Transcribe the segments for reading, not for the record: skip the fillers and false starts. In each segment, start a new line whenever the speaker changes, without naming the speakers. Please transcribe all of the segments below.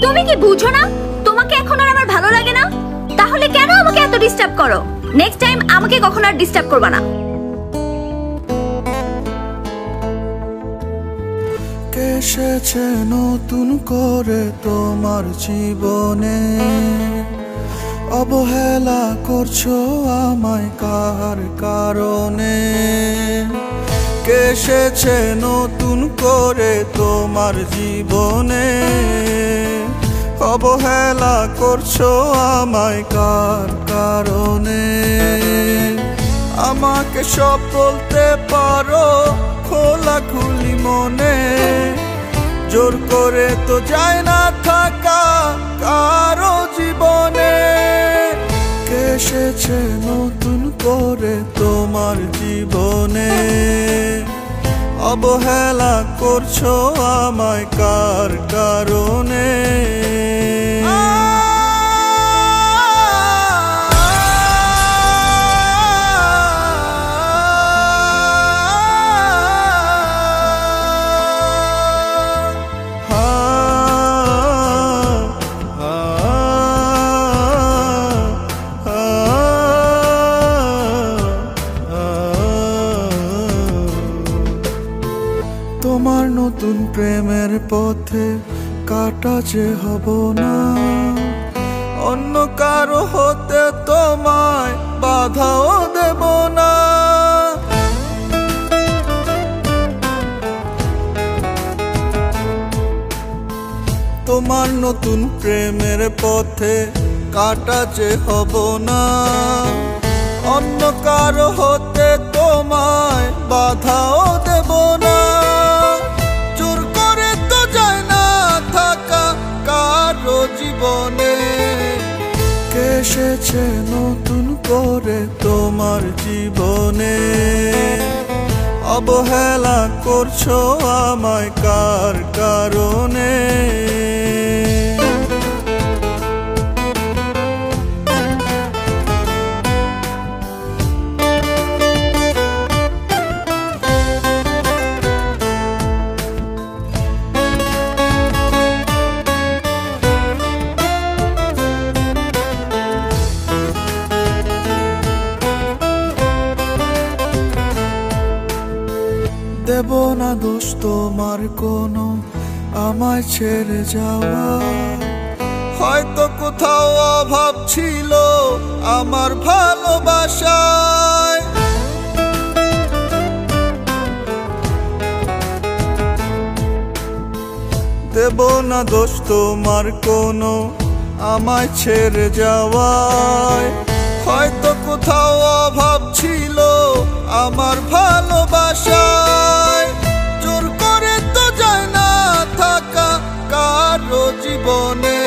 তুমি কি বুঝো না তোমাকে এখন আর আমার ভালো লাগে না? তাহলে কেন আমাকে এত ডিস্টার্ব করো? নেক্সট টাইম আমাকে কখনো আর ডিস্টার্ব করবা না।
এসেছে নতুন করে তোমার জীবনে, অবহেলা করছো আমায় কার কারণে? এসেছে নতুন করে তোমার জীবনে, অবহেলা করছো আমায় কার কারণে? আমাকে সব বলতে পারো খোলাখুলি মনে, জোর করে তো যায় না থাকা কারো জীবনে। এসেছে নতুন করে তোমার জীবনে, অবহেলা করছো আমায় কার কারণে? তোমার নতুন প্রেমের পথে কাটা যে হব না, অন্য কারো হতে তোমায় বাধাও দেব না। তোমার নতুন প্রেমের পথে কাটা যে হব না, অন্য কারো হতে তোমায় বাধাও দেব না। জোর করে তো যায় না থাকা কারো জীবনে। এসেছে নতুন করে তোমার জীবনে, অবহেলা করছো আমায় কার কারণে? দেব না দোষ তোমার কোনো আমায় ছেড়ে যাওয়া, হয়তো কোথাও অভাব ছিল আমার ভালোবাসায়। দেব না দোষ তোমার কোনো আমায় ছেড়ে যাওয়ায়, হয়তো কোথাও অভাব ছিল আমার ভালোবাসায়। জোর করে তো যায় না থাকা কারো জীবনে।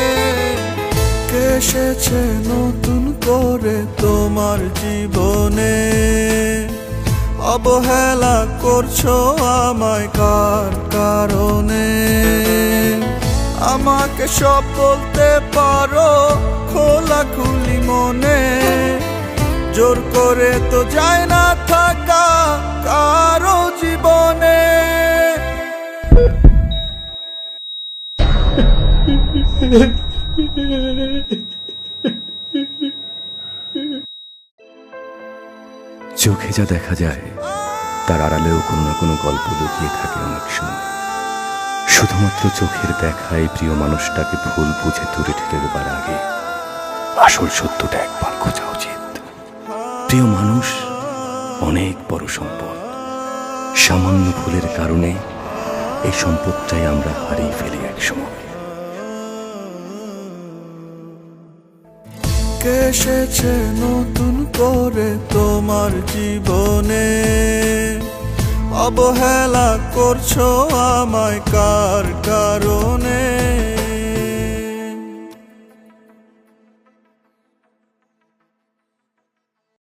এসেছে নতুন করে তোমার জীবনে, অবহেলা করছো আমায় কার কারণে? আমাকে সব বলতে পারো খোলাখুলি মনে, জোর করে তো যায় না থাকা কারো জীবনে।
চোখে যা দেখা যায় তার আড়ালেও কোনো না কোনো গল্প লুকিয়ে থাকে অনেক সময়। শুধুমাত্র চোখের দেখায় প্রিয় মানুষটাকে ভুল বুঝে দূরে ঠেলে দেবার আগে আসল সত্যটা একবার খোঁজা উচিত। প্রিয় মানুষ অনেক বড় সম্পদ, সামান্য ভুলের কারণে এই সম্পদটাই আমরা হারিয়ে ফেলি একসময়।
এসেছে নতুন করে তোমার জীবনে, অবহেলা করছো আমায় কার কারণে?